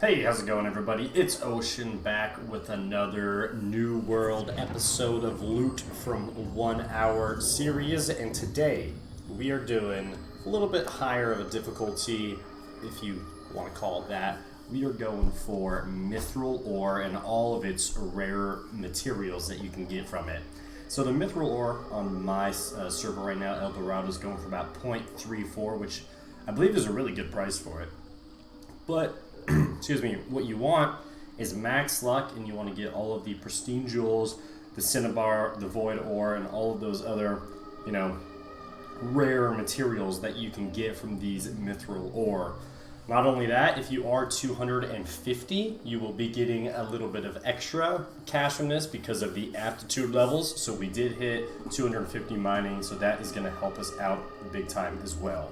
Hey, how's it going, everybody? It's Ocean back with another New World episode of Loot from 1 Hour series, and today we are doing a little bit higher of a difficulty, if you want to call it that. We are going for Mythril ore and all of its rare materials that you can get from it. So the Mythril ore on my server right now, El Dorado, is going for about 0.34, which I believe is a really good price for it. But excuse me, what you want is max luck, and you want to get all of the pristine jewels, the cinnabar, the void ore, and all of those other, rare materials that you can get from these Mythril ore. Not only that, if you are 250, you will be getting a little bit of extra cash from this because of the aptitude levels. So we did hit 250 mining, so that is going to help us out big time as well.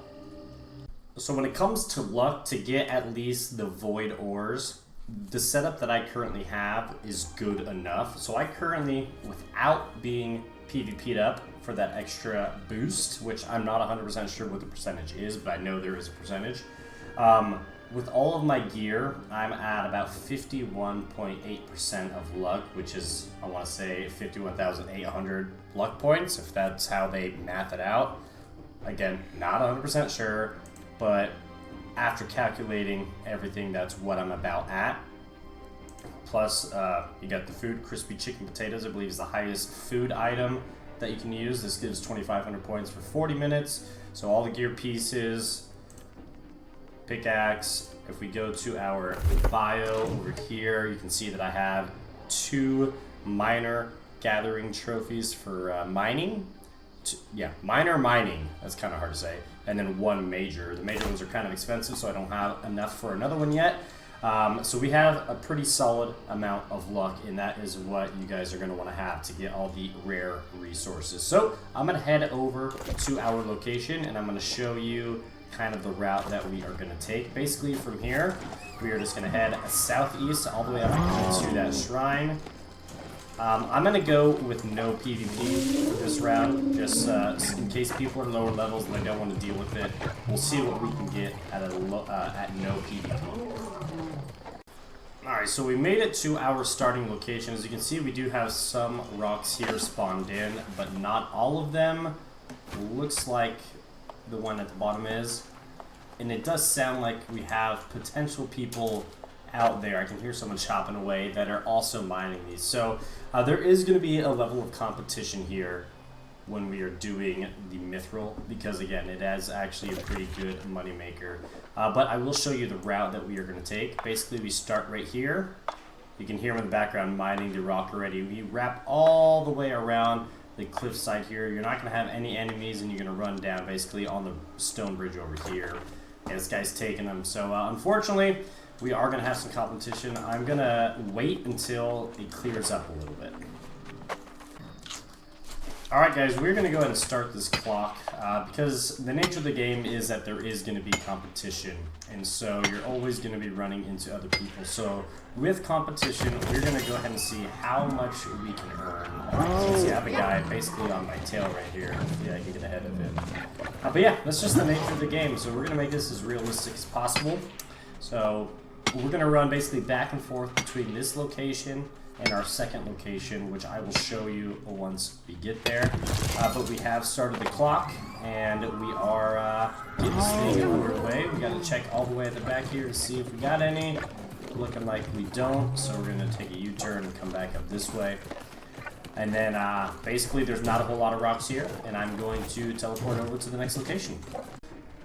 So when it comes to luck, to get at least the void ores, the setup that I currently have is good enough. So I currently, without being PvP'd up for that extra boost, which I'm not 100% sure what the percentage is, but I know there is a percentage. With all of my gear, I'm at about 51.8% of luck, which is, I want to say, 51,800 luck points, if that's how they math it out. Again, not 100% sure. But after calculating everything, that's what I'm about at. Plus, you got the food, crispy chicken potatoes, I believe is the highest food item that you can use. This gives 2,500 points for 40 minutes. So all the gear pieces, pickaxe. If we go to our bio over here, you can see that I have 2 minor gathering trophies for mining. Minor mining, that's kind of hard to say, and then 1 major. The major ones are kind of expensive, so I don't have enough for another one yet. So we have a pretty solid amount of luck, and that is what you guys are going to want to have to get all the rare resources. So I'm going to head over to our location, and I'm going to show you kind of the route that we are going to take. Basically from here, we are just going to head southeast all the way up to that shrine. I'm going to go with no PvP for this round, just in case people are lower levels and they don't want to deal with it. We'll see what we can get at no PvP. Alright, so we made it to our starting location. As you can see, we do have some rocks here spawned in, but not all of them. Looks like the one at the bottom is. And it does sound like we have potential people out there. I can hear someone chopping away that are also mining these. So there is going to be a level of competition here when we are doing the Mythril, because again, it is actually a pretty good money maker. But I will show you the route that we are going to take. Basically, we start right here. You can hear him in the background mining the rock already. We wrap all the way around the cliffside here. You're not going to have any enemies, and you're going to run down basically on the stone bridge over here. And this guy's taking them. So unfortunately, we are going to have some competition. I'm going to wait until it clears up a little bit. Alright guys, we're going to go ahead and start this clock because the nature of the game is that there is going to be competition. And so you're always going to be running into other people. So with competition, we're going to go ahead and see how much we can earn. Since you have a guy basically on my tail right here. Yeah, I can get ahead of him. But yeah, that's just the nature of the game. So we're going to make this as realistic as possible. So we're going to run basically back and forth between this location and our second location, which I will show you once we get there. But we have started the clock, and we are getting this thing underway. We got to check all the way at the back here to see if we got any. Looking like we don't, so we're going to take a U-turn and come back up this way. And then basically there's not a whole lot of rocks here, and I'm going to teleport over to the next location.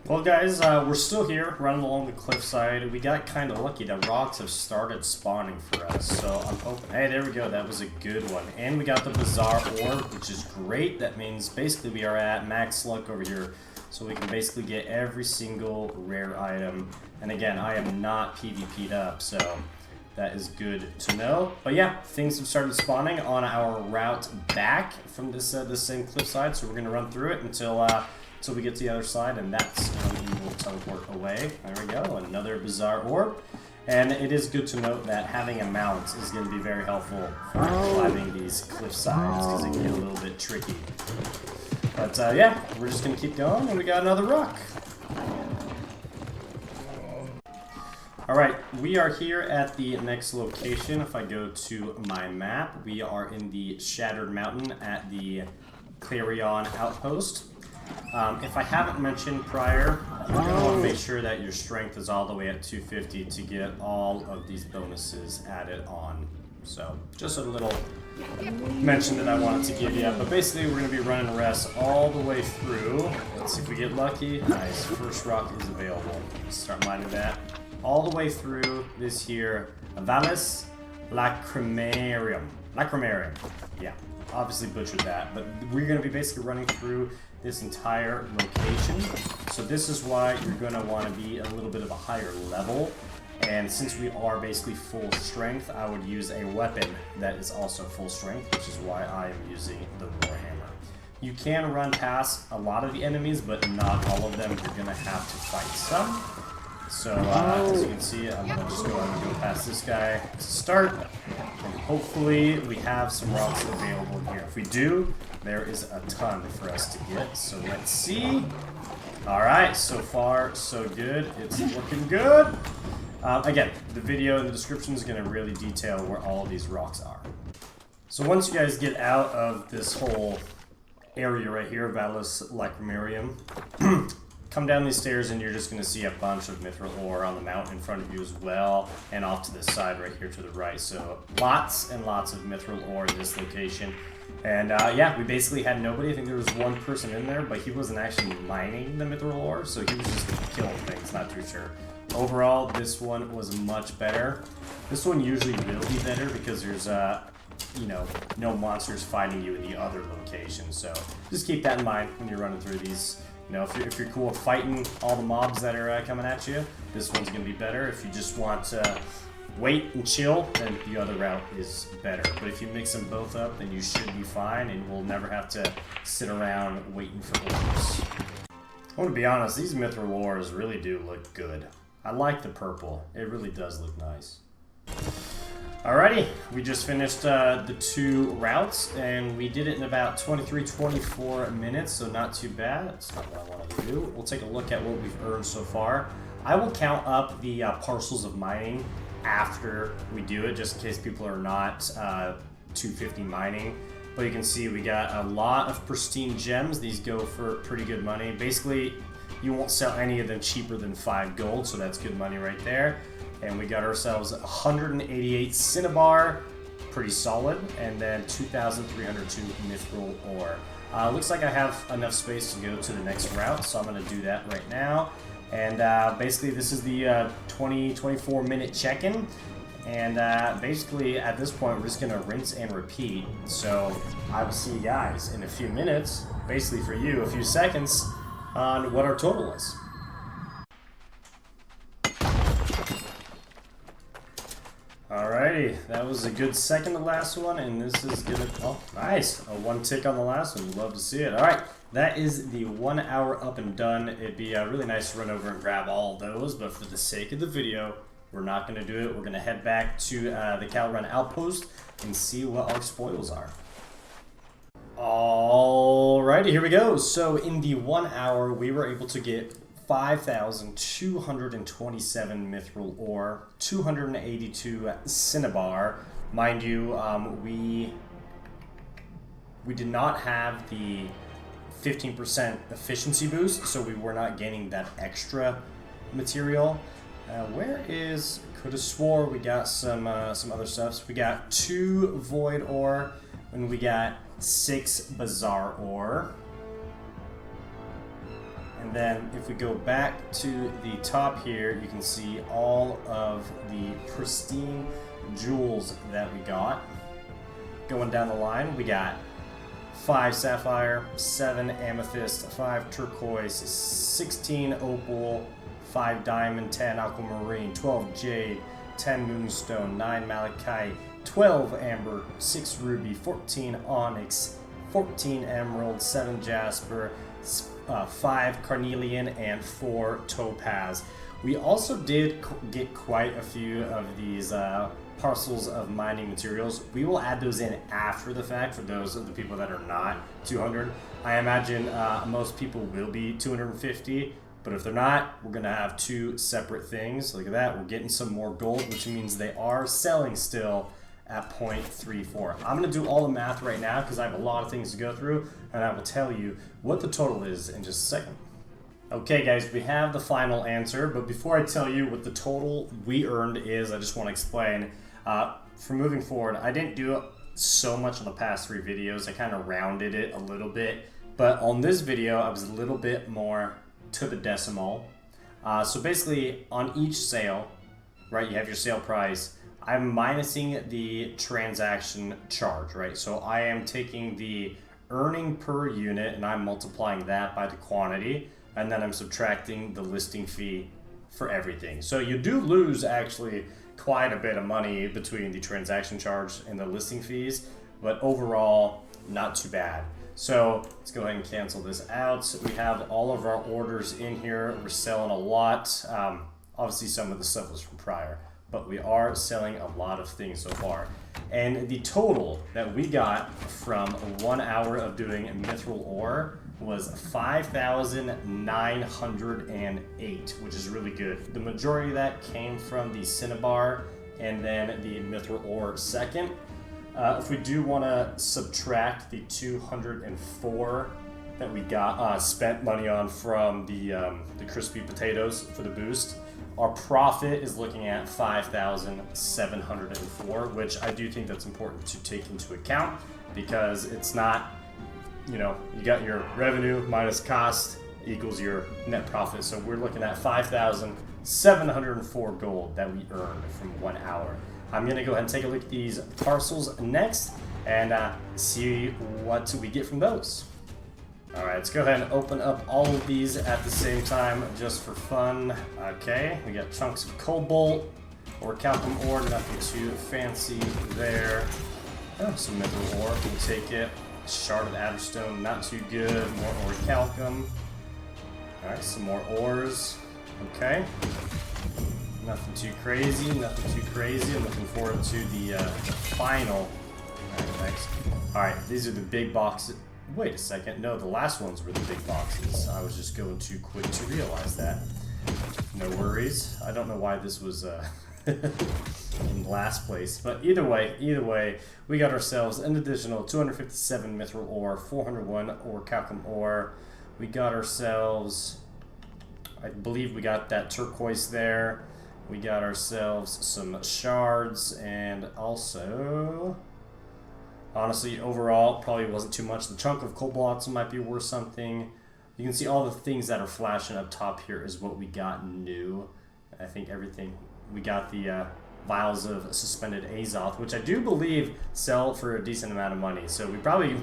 Well guys, we're still here, running along the cliffside. We got kind of lucky that rocks have started spawning for us, so I'm hoping... Hey, there we go, that was a good one. And we got the Bizarre Ore, which is great. That means basically we are at max luck over here, so we can basically get every single rare item. And again, I am not PvP'd up, so that is good to know. But yeah, things have started spawning on our route back from this same cliffside, so we're going to run through it until we get to the other side, and that's when we will teleport away. There we go, another Bizarre Orb. And it is good to note that having a mount is going to be very helpful for climbing these cliff sides, because it can get a little bit tricky. But yeah, we're just going to keep going, and we got another rock. Alright, we are here at the next location. If I go to my map, we are in the Shattered Mountain at the Clarion Outpost. If I haven't mentioned prior, you're going to want to make sure that your strength is all the way at 250 to get all of these bonuses added on. So, just a little mention that I wanted to give you. But basically, we're going to be running rest all the way through. Let's see if we get lucky. Nice, first rock is available. Let's start mining that. All the way through this here, Vallis Lacrimarium. Yeah, obviously butchered that. But we're going to be basically running through this entire location. So this is why you're going to want to be a little bit of a higher level. And since we are basically full strength, I would use a weapon that is also full strength, which is why I am using the Warhammer. You can run past a lot of the enemies, but not all of them. You're going to have to fight some. So, as you can see, I'm going to just go ahead and go past this guy to start. And hopefully we have some rocks available here. If we do, there is a ton for us to get. So let's see. Alright, so far so good. It's looking good. Again, the video in the description is going to really detail where all of these rocks are. So once you guys get out of this whole area right here, Vallis Lacrimarium, come down these stairs and you're just going to see a bunch of Mythril ore on the mountain in front of you as well, and off to this side right here to the right. So lots and lots of Mythril ore in this location. And yeah, we basically had nobody. I think there was one person in there, but he wasn't actually mining the Mythril ore, so he was just killing things, not too sure. Overall, this one was much better. This one usually will be better because there's, you know, no monsters fighting you in the other location. So just keep that in mind when you're running through these. You know, if you're cool with fighting all the mobs that are coming at you, this one's going to be better. If you just want to wait and chill, then the other route is better. But if you mix them both up, then you should be fine, and we'll never have to sit around waiting for orders. I want to be honest, these Mythril ores really do look good. I like the purple. It really does look nice. Alrighty, we just finished the 2 routes, and we did it in about 23-24 minutes, so not too bad. That's not what I want to do. We'll take a look at what we've earned so far. I will count up the parcels of mining after we do it, just in case people are not 250 mining. But you can see we got a lot of pristine gems. These go for pretty good money. Basically, you won't sell any of them cheaper than 5 gold, so that's good money right there. And we got ourselves 188 Cinnabar, pretty solid, and then 2,302 Mythril ore. Looks like I have enough space to go to the next route, so I'm going to do that right now. And basically this is the 20-24 minute check-in. And basically at this point we're just going to rinse and repeat. So I will see you guys in a few minutes, basically for you, a few seconds, on what our total is. Alrighty, that was a good second to last one, and this is gonna, oh, nice, a 1 tick on the last one, love to see it. Alright, that is the 1 hour up and done. It'd be really nice to run over and grab all those, but for the sake of the video, we're not gonna do it. We're gonna head back to the Calrun Outpost and see what our spoils are. Alrighty, here we go. So in the 1 hour, we were able to get 5,227 Mythril ore, 282 Cinnabar. Mind you, we did not have the 15% efficiency boost, so we were not gaining that extra material. Where is? Could have swore we got some other stuff. So we got 2 void ore, and we got 6 bazaar ore. And then if we go back to the top here, you can see all of the pristine jewels that we got. Going down the line, we got 5 sapphire, 7 amethyst, 5 turquoise, 16 opal, 5 diamond, 10 aquamarine, 12 jade, 10 moonstone, 9 malachite, 12 amber, 6 ruby, 14 onyx, 14 emerald, 7 jasper, 5 carnelian, and 4 topaz. We also did get quite a few of these parcels of mining materials. We will add those in after the fact for those of the people that are not 200. I imagine most people will be 250. But if they're not, we're gonna have two separate things. Look at that, we're getting some more gold, which means they are selling still at 0.34. I'm gonna do all the math right now because I have a lot of things to go through, and I will tell you what the total is in just a second. Okay guys, we have the final answer, but before I tell you what the total we earned is, I just want to explain, for moving forward, I didn't do so much on the past 3 videos. I kind of rounded it a little bit, but on this video I was a little bit more to the decimal. So basically on each sale, right, you have your sale price. I'm minusing the transaction charge, right? So I am taking the earning per unit and I'm multiplying that by the quantity, and then I'm subtracting the listing fee for everything. So you do lose actually quite a bit of money between the transaction charge and the listing fees, but overall, not too bad. So let's go ahead and cancel this out. We have all of our orders in here. We're selling a lot. Obviously some of the stuff was from prior, but we are selling a lot of things so far. And the total that we got from 1 hour of doing Mythril ore was 5,908, which is really good. The majority of that came from the Cinnabar and then the Mythril ore second. If we do want to subtract the 204 that we got spent money on from the crispy potatoes for the boost, our profit is looking at 5,704, which I do think that's important to take into account because it's not, you know, you got your revenue minus cost equals your net profit. So we're looking at 5,704 gold that we earned from 1 hour. I'm gonna go ahead and take a look at these parcels next and see what we get from those. All right, let's go ahead and open up all of these at the same time just for fun. Okay, we got chunks of cobalt or calcium ore, nothing too fancy there. Oh, some Mythril ore, we'll take it. Shard of Aeternum, not too good. More ore calcium. All right, some more ores. Okay. Nothing too crazy, nothing too crazy. I'm looking forward to the final. All right, next. All right, these are the big boxes. Wait a second, no, the last ones were the big boxes. I was just going too quick to realize that. No worries. I don't know why this was in last place, but either way, we got ourselves an additional 257 Mythril ore, 401 ore calcium ore. We got ourselves, I believe we got that turquoise there. We got ourselves some shards, and also, honestly, overall, probably wasn't too much. The chunk of cobalt might be worth something. You can see all the things that are flashing up top here is what we got new. I think everything. We got the vials of suspended azoth, which I do believe sell for a decent amount of money. So we probably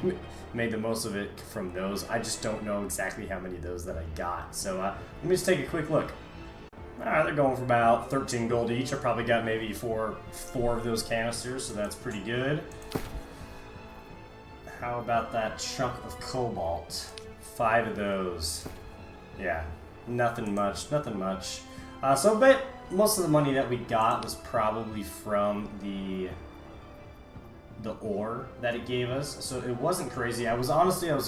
made the most of it from those. I just don't know exactly how many of those that I got. So let me just take a quick look. They're going for about 13 gold each. I probably got maybe four of those canisters, so that's pretty good. How about that chunk of cobalt? 5 of those. Yeah, nothing much. So but most of the money that we got was probably from the ore that it gave us. So it wasn't crazy. I was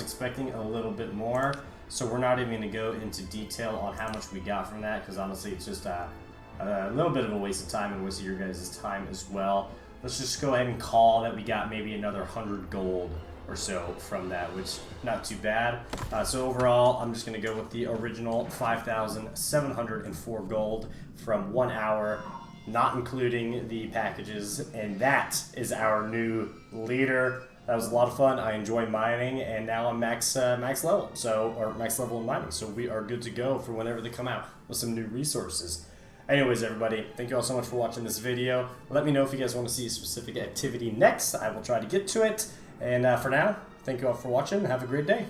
expecting a little bit more. So we're not even going to go into detail on how much we got from that, because honestly it's just a little bit of a waste of time and waste of your guys' time as well. Let's just go ahead and call that we got maybe another 100 gold or so from that, which not too bad. So overall, I'm just going to go with the original 5,704 gold from 1 hour, not including the packages, and that is our new leader. That was a lot of fun. I enjoy mining, and now I'm max level, or max level in mining. So we are good to go for whenever they come out with some new resources. Anyways, everybody, thank you all so much for watching this video. Let me know if you guys want to see a specific activity next. I will try to get to it. And for now, thank you all for watching. Have a great day.